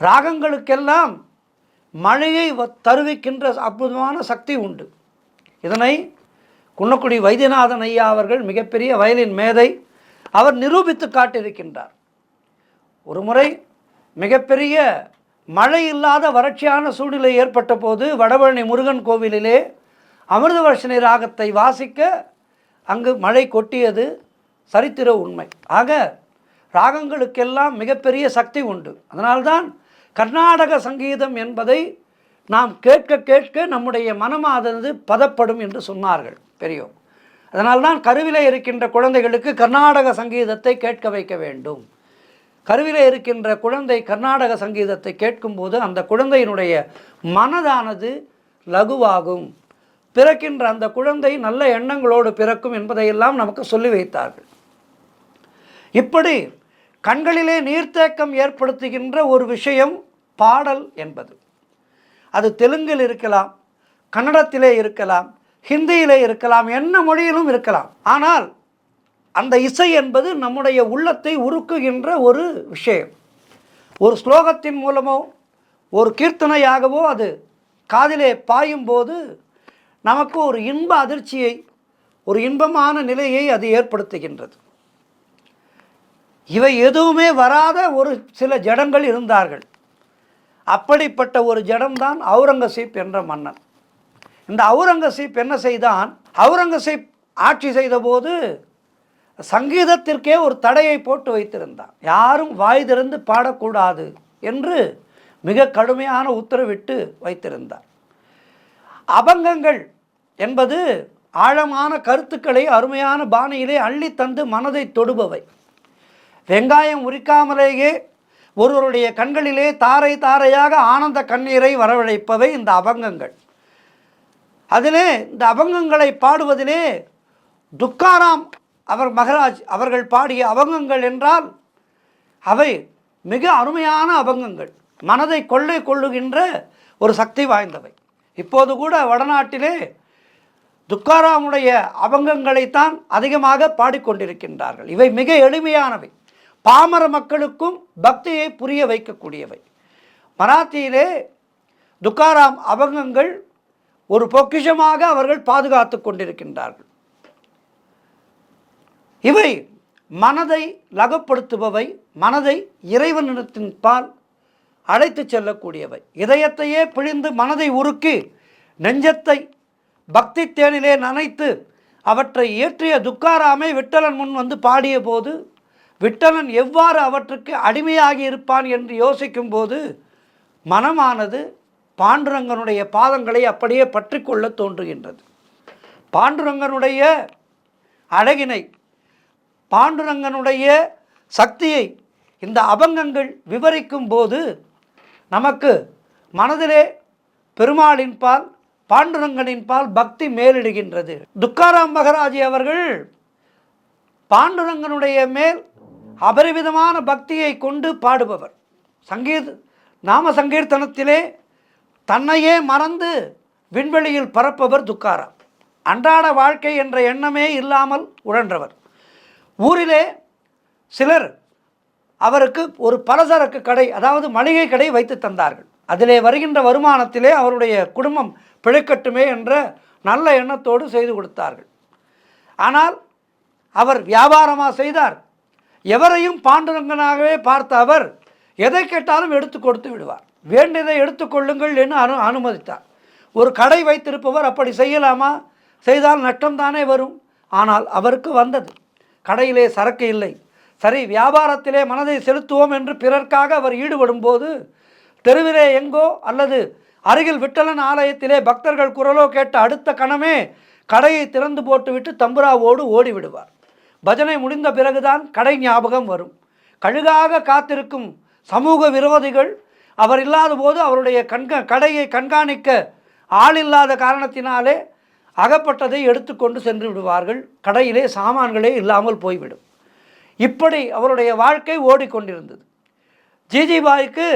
[SPEAKER 1] ராகங்களுக்கெல்லாம் மழையை தருவிக்கின்ற அற்புதமான சக்தி உண்டு. இதனை குன்னக்குடி வைத்தியநாதன் ஐயா அவர்கள் மிகப்பெரிய வயலின் மேதை, அவர் நிரூபித்து காட்டியிருக்கின்றார். ஒரு முறை மிகப்பெரிய மழை இல்லாத வறட்சியான சூழ்நிலை ஏற்பட்ட போது வடபழனி முருகன் கோவிலிலே அமிர்தவர்ஷினி ராகத்தை வாசிக்க அங்கு மழை கொட்டியது சரித்திர உண்மை. ஆக ராகங்களுக்கெல்லாம் மிகப்பெரிய சக்தி உண்டு. அதனால்தான் கர்நாடக சங்கீதம் என்பதை நாம் கேட்க கேட்க நம்முடைய மனமானது பதப்படும் என்று சொன்னார்கள் பெரியோர். அதனால்தான் கருவிலே இருக்கின்ற குழந்தைகளுக்கு கர்நாடக சங்கீதத்தை கேட்க வைக்க வேண்டும். கருவிலே இருக்கின்ற குழந்தை கர்நாடக சங்கீதத்தை கேட்கும்போது அந்த குழந்தையினுடைய மனதானது லகுவாகும், பிறக்கின்ற அந்த குழந்தை நல்ல எண்ணங்களோடு பிறக்கும் என்பதையெல்லாம் நமக்கு சொல்லி வைத்தார்கள். இப்படி கண்களிலே நீர்த்தேக்கம் ஏற்படுத்துகின்ற ஒரு விஷயம் பாடல் என்பது. அது தெலுங்கில் இருக்கலாம், கன்னடத்திலே இருக்கலாம், ஹிந்தியிலே இருக்கலாம், என்ன மொழியிலும் இருக்கலாம். ஆனால் அந்த இசை என்பது நம்முடைய உள்ளத்தை உருக்குகின்ற ஒரு விஷயம். ஒரு ஸ்லோகத்தின் மூலமோ ஒரு கீர்த்தனையாகவோ அது காதிலே பாயும்போது நமக்கு ஒரு இன்ப அதிர்ச்சியை, ஒரு இன்பமான நிலையை அது ஏற்படுத்துகின்றது. இவை எதுவுமே வராத ஒரு சில ஜடங்கள் இருந்தார்கள். அப்படிப்பட்ட ஒரு ஜடம்தான் அவுரங்கசீப் என்ற மன்னன். இந்த அவுரங்கசீப் என்ன செய்தான்? அவுரங்கசீப் ஆட்சி செய்தபோது சங்கீதத்திற்கே ஒரு தடையை போட்டு வைத்திருந்தான். யாரும் வாய் திறந்து பாடக்கூடாது என்று மிக கடுமையான உத்தரவிட்டு வைத்திருந்தார். அபங்கங்கள் என்பது ஆழமான கருத்துக்களை அருமையான பாணியிலே அள்ளி தந்து மனதை தொடுபவை. வெங்காயம் உரிக்காமலேயே ஒருவருடைய கண்களிலே தாரை தாரையாக ஆனந்த கண்ணீரை வரவழைப்பவை இந்த அபங்கங்கள். அதிலே இந்த அபங்கங்களை பாடுவதிலே துக்காராம் மகராஜ் அவர்கள் பாடிய அபங்கங்கள் என்றால் அவை மிக அருமையான அபங்கங்கள், மனதை கொள்ளை கொள்ளுகின்ற ஒரு சக்தி வாய்ந்தவை. இப்போது கூட வடநாட்டிலே துக்காராமுடைய அபங்கங்களைத்தான் அதிகமாக பாடிக்கொண்டிருக்கின்றார்கள். இவை மிக எளிமையானவை, பாமர மக்களுக்கும் பக்தியை புரிய வைக்கக்கூடியவை. மராத்தியிலே துக்காராம் அபங்கங்கள் ஒரு பொக்கிஷமாக அவர்கள் பாதுகாத்து கொண்டிருக்கின்றார்கள். இவை மனதை லகப்படுத்துபவை, மனதை இறைவனிடத்தின் பால் அழைத்து செல்லக்கூடியவை. இதயத்தையே பிழிந்து மனதை உருக்கி நெஞ்சத்தை பக்தி தேனிலே நனைத்து அவற்றை இயற்றிய துக்காராமை விட்டலன் முன் வந்து பாடிய போது விட்டலன் எவ்வாறு அவற்றுக்கு அடிமையாகி இருப்பான் என்று யோசிக்கும் போது மனமானது பாண்டுரங்கனுடைய பாதங்களை அப்படியே பற்றி கொள்ள தோன்றுகின்றது. பாண்டுரங்கனுடைய அழகினை, பாண்டுரங்கனுடைய சக்தியை இந்த அபங்கங்கள் விவரிக்கும் போது நமக்கு மனதிலே பெருமாளின் பால், பாண்டுரங்கனின் பால் பக்தி மேலிடுகின்றது. துக்காராம் மகராஜி அவர்கள் பாண்டுரங்கனுடைய மேல் அபரிவிதமான பக்தியை கொண்டு பாடுபவர். நாம சங்கீர்த்தனத்திலே தன்னையே மறந்து விண்வெளியில் பறப்பவர் துக்காராம். அன்றாட வாழ்க்கை என்ற எண்ணமே இல்லாமல் உழன்றவர். ஊரிலே சிலர் அவருக்கு ஒரு பலசரக்கு கடை, அதாவது மளிகை கடை வைத்து தந்தார்கள். அதிலே வருகின்ற வருமானத்திலே அவருடைய குடும்பம் பிழைக்கட்டுமே என்ற நல்ல எண்ணத்தோடு செய்து கொடுத்தார்கள். ஆனால் அவர் வியாபாரமாக செய்தார். எவரையும் பாண்டுரங்கனாகவே பார்த்த அவர் எதை கேட்டாலும் எடுத்து கொடுத்து விடுவார். வேண்டியதை எடுத்துக்கொள்ளுங்கள் என்று அனுமதித்தார். ஒரு கடை வைத்திருப்பவர் அப்படி செய்யலாமா? செய்தால் நஷ்டம்தானே வரும். ஆனால் அவருக்கு வந்தது. கடையிலே சரக்கு இல்லை. சரி, வியாபாரத்திலே மனதை செலுத்துவோம் என்று பிறர்க்காக அவர் ஈடுபடும் போது தெருவிலே எங்கோ அல்லது அருகில் விட்டலன் ஆலயத்திலே பக்தர்கள் குரலோ கேட்ட அடுத்த கணமே கடையை திறந்து போட்டுவிட்டு தம்புராவோடு ஓடிவிடுவார். பஜனை முடிந்த பிறகுதான் கடை ஞாபகம் வரும். கழுகாக காத்திருக்கும் சமூக விரோதிகள் அவர் இல்லாத போது அவருடைய கடையை கண்காணிக்க ஆள் இல்லாத காரணத்தினாலே அகப்பட்டதை எடுத்துக்கொண்டு சென்று விடுவார்கள். கடையிலே சாமான்களே இல்லாமல் போய்விடும். இப்படி அவருடைய வாழ்க்கை ஓடிக்கொண்டிருந்தது. ஜிஜிபாய்க்கு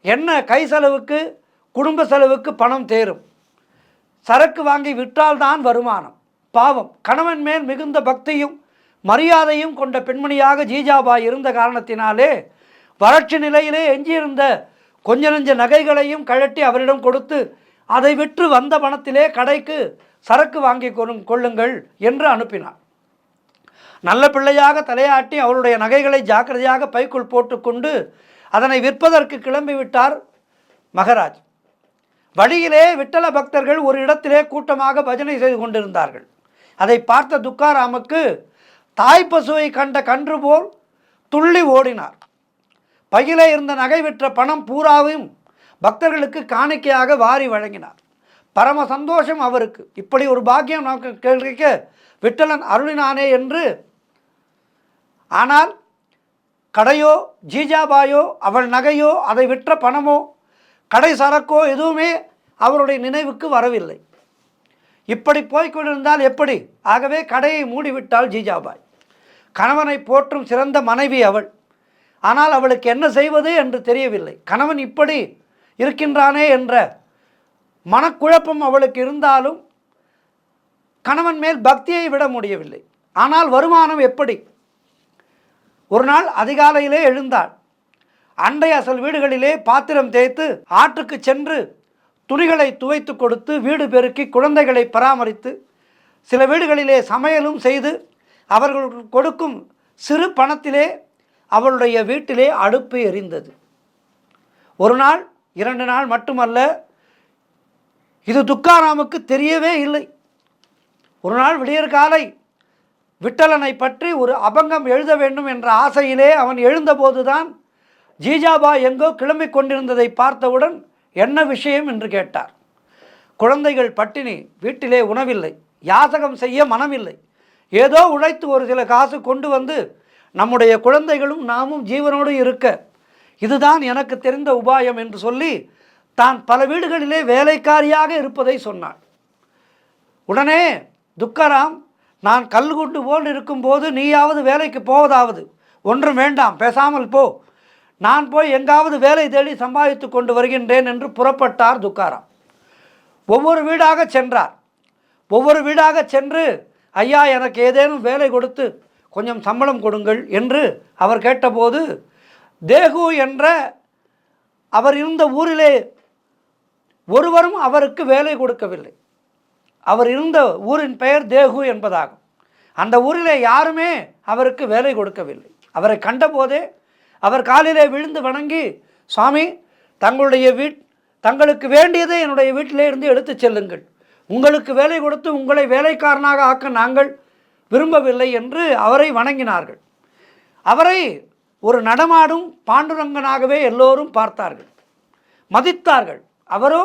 [SPEAKER 1] என்ன கை செலவுக்கு குடும்ப செலவுக்கு பணம் தேரும். சரக்கு வாங்கி விற்றால்தான் வருமானம். பாவம், கணவன் மேல் மிகுந்த பக்தியும் மரியாதையும் கொண்ட பெண்மணியாக ஜீஜாபாய் இருந்த காரணத்தினாலே வறட்சி நிலையிலே எஞ்சியிருந்த கொஞ்ச நெஞ்ச நகைகளையும் கழட்டி அவரிடம் கொடுத்து அதை விற்று வந்த பணத்திலே கடைக்கு சரக்கு வாங்கி கொள்ளுங்கள் என்று அனுப்பினார். நல்ல பிள்ளையாக தலையாட்டி அவருடைய நகைகளை ஜாக்கிரதையாக பைக்குள் போட்டுக்கொண்டு அதனை விற்பதற்கு கிளம்பிவிட்டார் மகராஜ். வழியிலே விட்டல பக்தர்கள் ஒரு இடத்திலே கூட்டமாக பஜனை செய்து கொண்டிருந்தார்கள். அதை பார்த்த துக்காராமுக்கு தாய்ப்பசுவை கண்ட கன்று போல் துள்ளி ஓடினார். பையிலே இருந்த நகை விற்ற பணம் பூராவும் பக்தர்களுக்கு காணிக்கையாக வாரி வழங்கினார். பரம சந்தோஷம் அவருக்கு. இப்படி ஒரு பாக்கியம் நமக்கு கேள்விக்க விட்டலன் அருளினானே என்று. ஆனால் கடையோ ஜீஜாபாயோ அவள் நகையோ அதை விற்ற பணமோ கடை சரக்கோ எதுவுமே அவருடைய நினைவுக்கு வரவில்லை. இப்படி போய்கொண்டிருந்தால் எப்படி? ஆகவே கடையை மூடிவிட்டாள் ஜீஜாபாய். கணவனை போற்றும் சிறந்த மனைவி அவள். ஆனால் அவளுக்கு என்ன செய்வது என்று தெரியவில்லை. கணவன் இப்படி இருக்கின்றானே என்ற மனக்குழப்பம் அவளுக்கு இருந்தாலும் கணவன் மேல் பக்தியை விட முடியவில்லை. ஆனால் வருமானம் எப்படி? ஒரு நாள் அதிகாலையிலே எழுந்தாள். அண்டை அசல் வீடுகளிலே பாத்திரம் தேய்த்து ஆற்றுக்கு சென்று துணிகளை துவைத்து கொடுத்து வீடு பெருக்கி குழந்தைகளை பராமரித்து சில வீடுகளிலே சமையலும் செய்து அவர்களுக்கு கொடுக்கும் சிறு பணத்திலே அவளுடைய வீட்டிலே அடுப்பு எரிந்தது. ஒரு நாள் 2 நாள் மட்டுமல்ல, இது துக்காராமுக்கு தெரியவே இல்லை. ஒரு நாள் விடியற்காலை விட்டலனை பற்றி ஒரு அபங்கம் எழுத வேண்டும் என்ற ஆசையிலே அவன் எழுந்தபோதுதான் ஜீஜாபாய் எங்கோ கிளம்பி கொண்டிருந்ததை பார்த்தவுடன் என்ன விஷயம் என்று கேட்டார். குழந்தைகள் பட்டினி, வீட்டிலே உணவில்லை, யாசகம் செய்ய மனமில்லை, ஏதோ உழைத்து ஒரு சில காசு கொண்டு வந்து நம்முடைய குழந்தைகளும் நாமும் ஜீவனோடு இருக்க இதுதான் எனக்கு தெரிந்த உபாயம் என்று சொல்லி தான் பல வீடுகளிலே வேலைக்காரியாக இருப்பதை சொன்னாள். உடனே துக்காராம், நான் கல்குண்டு போல் இருக்கும்போது நீயாவது வேலைக்கு போவதாவது? ஒன்றும் வேண்டாம், பேசாமல் போ, நான் போய் எங்காவது வேலை தேடி சம்பாதித்து கொண்டு வருகின்றேன் என்று புறப்பட்டார் துக்காராம். ஒவ்வொரு வீடாக சென்றார். ஒவ்வொரு வீடாக சென்று, ஐயா எனக்கு ஏதேனும் வேலை கொடுத்து கொஞ்சம் சம்பளம் கொடுங்கள் என்று அவர் கேட்டபோது தேகு என்ற அவர் இருந்த ஊரிலே ஒருவரும் அவருக்கு வேலை கொடுக்கவில்லை. அவர் இருந்த ஊரின் பெயர் தேகு என்பதாகும். அந்த ஊரிலே யாருமே அவருக்கு வேலை கொடுக்கவில்லை. அவரை கண்டபோதே அவர் காலிலே விழுந்து வணங்கி, சுவாமி, தங்களுக்கு வேண்டியதை என்னுடைய வீட்டிலே இருந்து எடுத்து செல்லுங்கள், உங்களுக்கு வேலை கொடுத்து உங்களை வேலைக்காரனாக ஆக்க நாங்கள் விரும்பவில்லை என்று அவரை வணங்கினார்கள். அவரை ஒரு நடமாடும் பாண்டுரங்கனாகவே எல்லோரும் பார்த்தார்கள், மதித்தார்கள். அவரோ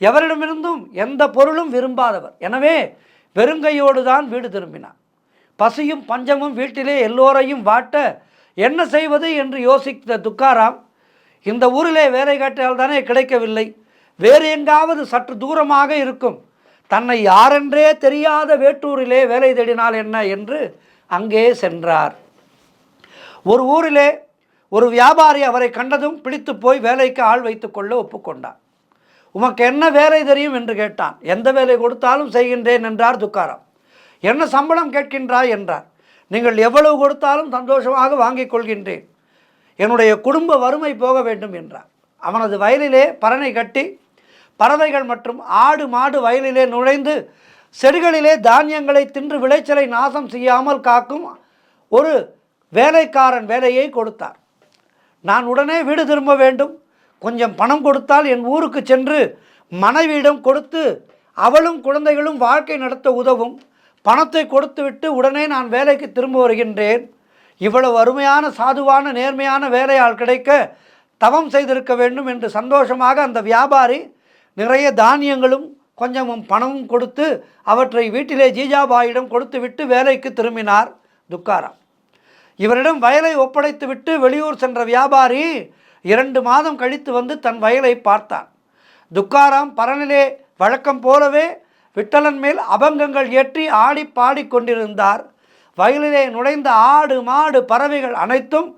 [SPEAKER 1] எவரிடமிருந்தும் எந்த பொருளும் விரும்பாதவர். எனவே வெறுங்கையோடு தான் வீடு திரும்பினார். பசியும் பஞ்சமும் வீட்டிலே எல்லோரையும் வாட்ட என்ன செய்வது என்று யோசித்த துக்காராம், இந்த ஊரிலே வேலை கேட்டால் தானே கிடைக்கவில்லை, வேறு எங்காவது சற்று தூரமாக இருக்கும் தன்னை யாரென்றே தெரியாத வேட்டூரிலே வேலை தேடினால் என்ன என்று அங்கே சென்றார். ஒரு ஊரிலே ஒரு வியாபாரி அவரை கண்டதும் பிடித்து போய் வேலைக்கு ஆள் வைத்துக்கொள்ள ஒப்புக்கொண்டார். உமக்கு என்ன வேலை தெரியும் என்று கேட்டான். எந்த வேலை கொடுத்தாலும் செய்கின்றேன் என்றார் துக்காராம். என்ன சம்பளம் கேட்கின்றாய் என்றார். நீங்கள் எவ்வளவு கொடுத்தாலும் சந்தோஷமாக வாங்கிக் கொள்கின்றேன், என்னுடைய குடும்ப வறுமை போக வேண்டும் என்றார். அவனது வயலிலே பரணை கட்டி பறவைகள் மற்றும் ஆடு மாடு வயலிலே நுழைந்து செடிகளிலே தானியங்களை தின்று விளைச்சலை நாசம் செய்யாமல் காக்கும் ஒரு வேலைக்காரன் வேலையை கொடுத்தார். நான் உடனே வீடு திரும்ப வேண்டும், கொஞ்சம் பணம் கொடுத்தால் என் ஊருக்கு சென்று மனைவியிடம் கொடுத்து அவளும் குழந்தைகளும் வாழ்க்கை நடத்த உதவும், பணத்தை கொடுத்துவிட்டு உடனே நான் வேலைக்கு திரும்ப வருகின்றேன். இவ்வளவு அருமையான சாதுவான நேர்மையான வேலையால் கிடைக்க தவம் செய்திருக்க வேண்டும் என்று சந்தோஷமாக அந்த வியாபாரி நிறைய தானியங்களும் கொஞ்சமும் பணமும் கொடுத்து அவற்றை வீட்டிலே ஜீஜாபாயிடம் கொடுத்துவிட்டு வேலைக்கு திரும்பினார் துக்காராம். இவரிடம் வயலை ஒப்படைத்துவிட்டு வெளியூர் சென்ற வியாபாரி 2 மாதம் கழித்து வந்து தன் வயலை பார்த்தான். துக்காராம் பரனிலே வழக்கம் போலவே விட்டலன் மேல் அபங்கங்கள் ஏற்றி ஆடி பாடி கொண்டிருந்தார். வயலிலே நுழைந்த ஆடு மாடு பறவைகள் அனைத்தும்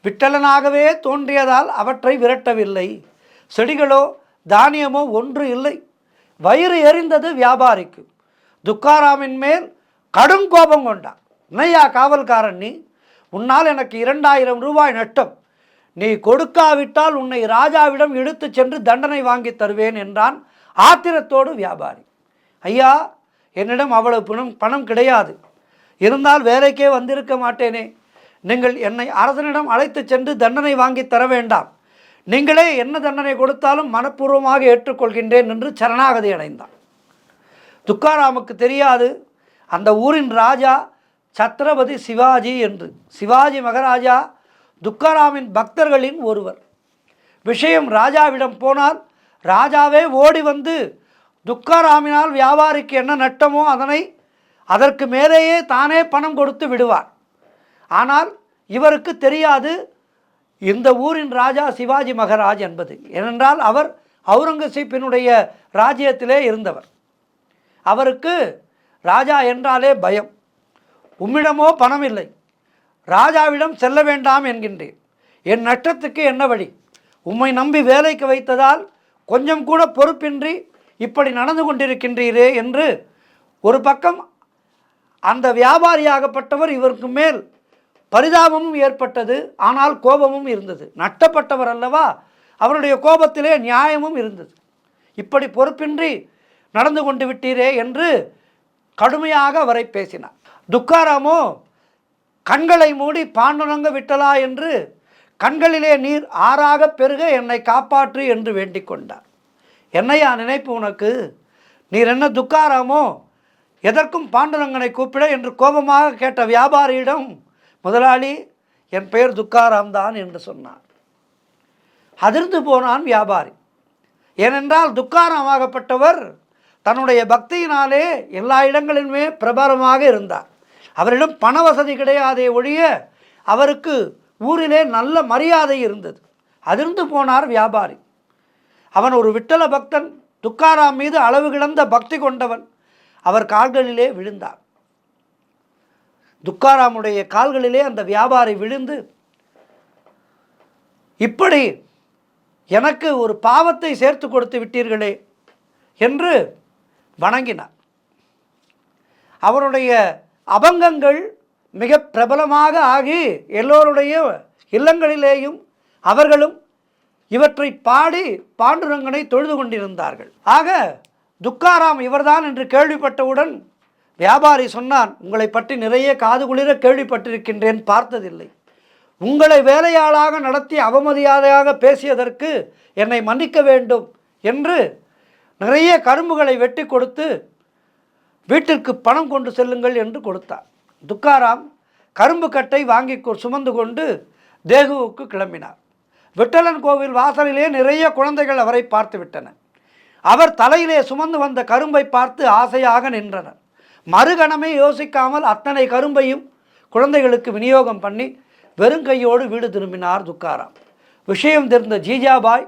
[SPEAKER 1] விட்டலனாகவே தோன்றியதால் அவற்றை விரட்டவில்லை. செடிகளோ தானியமோ ஒன்று இல்லை. வயிறு எரிந்தது வியாபாரிக்கு. துக்காராமின் மேல் கடும் கோபம் கொண்டார். என்னையா காவல்காரன் நீ, உன்னால் எனக்கு 2000 ரூபாய் நட்டம், நீ கொடுக்காவிட்டால் உன்னை ராஜாவிடம் இழுத்து சென்று தண்டனை வாங்கி தருவேன் என்றான் ஆத்திரத்தோடு வியாபாரி. ஐயா, என்னிடம் அவ்வளவு பணம் கிடையாது, இருந்தால் வேலைக்கே வந்திருக்க மாட்டேனே. நீங்கள் என்னை அரசனிடம் அழைத்து சென்று தண்டனை வாங்கி தர வேண்டாம், நீங்களே என்ன தண்டனை கொடுத்தாலும் மனப்பூர்வமாக ஏற்றுக்கொள்கின்றேன் என்று சரணாகதி அடைந்தான். துக்காராமுக்கு தெரியாது அந்த ஊரின் ராஜா சத்ரபதி சிவாஜி என்று. சிவாஜி மகாராஜா துக்காராமின் பக்தர்களின் ஒருவர். விஷயம் ராஜாவிடம் போனால் ராஜாவே ஓடி வந்து துக்காராமினால் வியாபாரிக்கு என்ன நட்டமோ அதற்கு மேலேயே தானே பணம் கொடுத்து விடுவார். ஆனால் இவருக்கு தெரியாது இந்த ஊரின் ராஜா சிவாஜி மகாராஜ் என்பது. ஏனென்றால் அவர் அவுரங்கசீப்பினுடைய ராஜ்யத்திலே இருந்தவர். அவருக்கு ராஜா என்றாலே பயம். உம்மிடமோ பணம் இல்லை, ராஜாவிடம் செல்ல வேண்டாம் என்கின்றேன், என் நட்டத்துக்கு என்ன வழி? உம்மை நம்பி வேலைக்கு வைத்ததால் கொஞ்சம் கூட பொறுப்பின்றி இப்படி நடந்து கொண்டிருக்கின்றீரே என்று ஒரு பக்கம் அந்த வியாபாரியாகப்பட்டவர் இவருக்கு மேல் பரிதாபமும் ஏற்பட்டது. ஆனால் கோபமும் இருந்தது. நட்டப்பட்டவர் அல்லவா, அவருடைய கோபத்திலே நியாயமும் இருந்தது. இப்படி பொறுப்பின்றி நடந்து கொண்டு விட்டீரே என்று கடுமையாக அவரை பேசினார். துக்காராமோ கண்களை மூடி பாண்டுரங்க விட்டலா என்று கண்களிலே நீர் ஆறாக பெருக என்னை காப்பாற்று என்று வேண்டிக் கொண்டார். என்னையா நினைப்பு உனக்கு? நீர் என்ன துக்காராமோ, எதற்கும் பாண்டுரங்கனை கூப்பிட என்று கோபமாக கேட்ட வியாபாரியிடம், முதலாளி என் பெயர் துக்காராம் தான் என்று சொன்னார். அதிர்ந்து போனான் வியாபாரி. ஏனென்றால் துக்காராமாகப்பட்டவர் தன்னுடைய பக்தியினாலே எல்லா இடங்களிலுமே பிரபலமாக இருந்தார். அவரிடம் பண வசதி கிடையாதே ஒழிய அவருக்கு ஊரிலே நல்ல மரியாதை இருந்தது. அதிர்ந்து போனார் வியாபாரி. அவன் ஒரு விட்டல பக்தன், துக்காராம் மீது அளவு கிடந்த பக்தி கொண்டவன். அவர் கால்களிலே விழுந்தார். துக்காராமுடைய கால்களிலே அந்த வியாபாரி விழுந்து, இப்படி எனக்கு ஒரு பாவத்தை சேர்த்து கொடுத்து விட்டீர்களே என்று வணங்கினார். அவருடைய அபங்கங்கள் மிக பிரபலமாக ஆகி எல்லோருடைய இல்லங்களிலேயும் அவர்களும் இவற்றை பாடி பாண்டுரங்கனை தொழுது கொண்டிருந்தார்கள். ஆக துக்காராம் இவர்தான் என்று கேள்விப்பட்டவுடன் வியாபாரி சொன்னான், உங்களை பற்றி நிறைய காது குளிர கேள்விப்பட்டிருக்கின்றேன், பார்த்ததில்லை. உங்களை வேலையாளாக நடத்தி அவமரியாதையாக பேசியதற்கு என்னை மன்னிக்க வேண்டும் என்று நிறைய கரும்புகளை வெட்டி கொடுத்து வீட்டிற்கு பணம் கொண்டு செல்லுங்கள் என்று கொடுத்தார். துக்காராம் கரும்பு கட்டை வாங்கி சுமந்து கொண்டு தேகுவுக்கு கிளம்பினார். விட்டலன் கோவில் வாசலிலே நிறைய குழந்தைகள் அவரை பார்த்து விட்டன. அவர் தலையிலே சுமந்து வந்த கரும்பை பார்த்து ஆசையாக நின்றனர். மறுகணமே யோசிக்காமல் அத்தனை கரும்பையும் குழந்தைகளுக்கு விநியோகம் பண்ணி வெறுங்கையோடு வீடு திரும்பினார் துக்காராம். விஷயம் தெரிந்த ஜீஜாபாய்,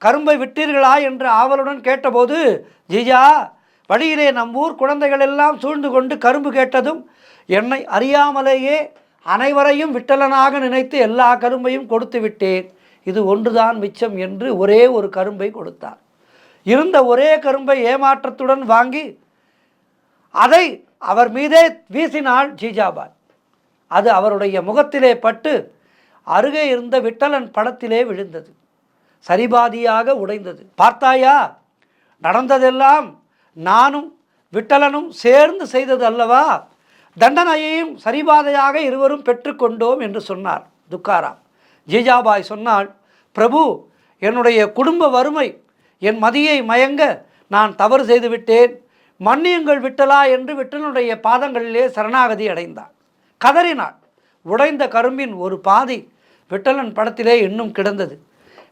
[SPEAKER 1] கரும்பை விட்டீர்களா என்று ஆவலுடன் கேட்டபோது, ஜீஜா, வழியிலே நம் ஊர் குழந்தைகள் எல்லாம் சூழ்ந்து கொண்டு கரும்பு கேட்டதும் என்னை அறியாமலேயே அனைவரையும் விட்டலனாக நினைத்து எல்லா கரும்பையும் கொடுத்து விட்டேன், இது ஒன்றுதான் மிச்சம் என்று ஒரே ஒரு கரும்பை கொடுத்தார். இருந்த ஒரே கரும்பை ஏமாற்றத்துடன் வாங்கி அதை அவர் மீதே வீசினாள் ஜிஜாபாய். அது அவருடைய முகத்திலே பட்டு அருகே இருந்த விட்டலன் படத்திலே விழுந்தது, சரிபாதியாக உடைந்தது. பார்த்தாயா, நடந்ததெல்லாம் நானும் விட்டலனும் சேர்ந்து செய்தது அல்லவா, தண்டனையையும் சரிபாதையாக இருவரும் பெற்றுக்கொண்டோம் என்று சொன்னார் துக்காராம். ஜிஜாபாய் சொன்னாள், பிரபு, என்னுடைய குடும்ப வறுமை என் மதியை மயங்க நான் தவறு செய்துவிட்டேன், மன்னியுங்கள் விட்டலா என்று விட்டலனுடைய பாதங்களிலே சரணாகதி அடைந்தாள். கதறினாள். உடைந்த கரும்பின் ஒரு பாதி விட்டலன் படத்திலே இன்னும் கிடந்தது.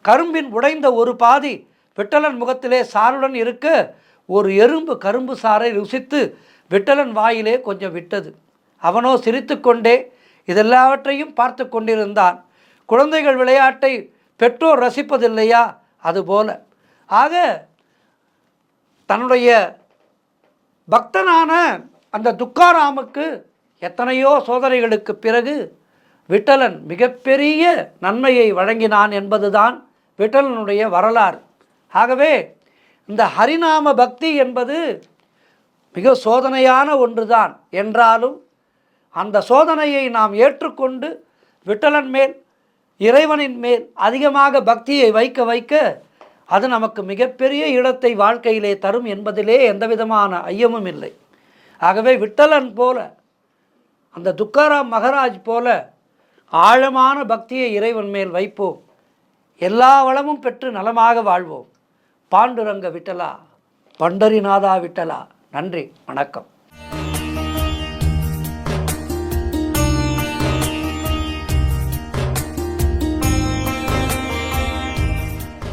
[SPEAKER 1] கரும்பின் உடைந்த ஒரு பாதி விட்டலன் முகத்திலே சாருடன் இருக்க ஒரு எறும்பு கரும்பு சாறை ருசித்து விட்டலன் வாயிலே கொஞ்சம் விட்டது. அவனோ சிரித்து கொண்டே இதெல்லாவற்றையும் பார்த்து கொண்டிருந்தான். குழந்தைகள் விளையாட்டை பெற்றோர் ரசிப்பதில்லையா, அதுபோல. ஆக தன்னுடைய பக்தனான அந்த துக்காராமுக்கு எத்தனையோ சோதனைகளுக்கு பிறகு விட்டலன் மிகப்பெரிய நன்மையை வழங்கினான் என்பதுதான் விட்டலனுடைய வரலாறு. ஆகவே இந்த ஹரிநாம பக்தி என்பது மிக சோதனையான ஒன்றுதான் என்றாலும் அந்த சோதனையை நாம் ஏற்றுக்கொண்டு விட்டலன் மேல், இறைவனின் மேல் அதிகமாக பக்தியை வைக்க வைக்க அது நமக்கு மிகப்பெரிய இடத்தை வாழ்க்கையிலே தரும் என்பதிலே எந்தவிதமான ஐயமும் இல்லை. ஆகவே விட்டலன் போல, அந்த துக்காராம் மகராஜ் போல ஆழமான பக்தியை இறைவன் மேல் வைப்போம். எல்லா வளமும் பெற்று நலமாக வாழ்வோம். பாண்டுரங்க விட்டலா, பண்டரிநாதா விட்டலா. நன்றி, வணக்கம்.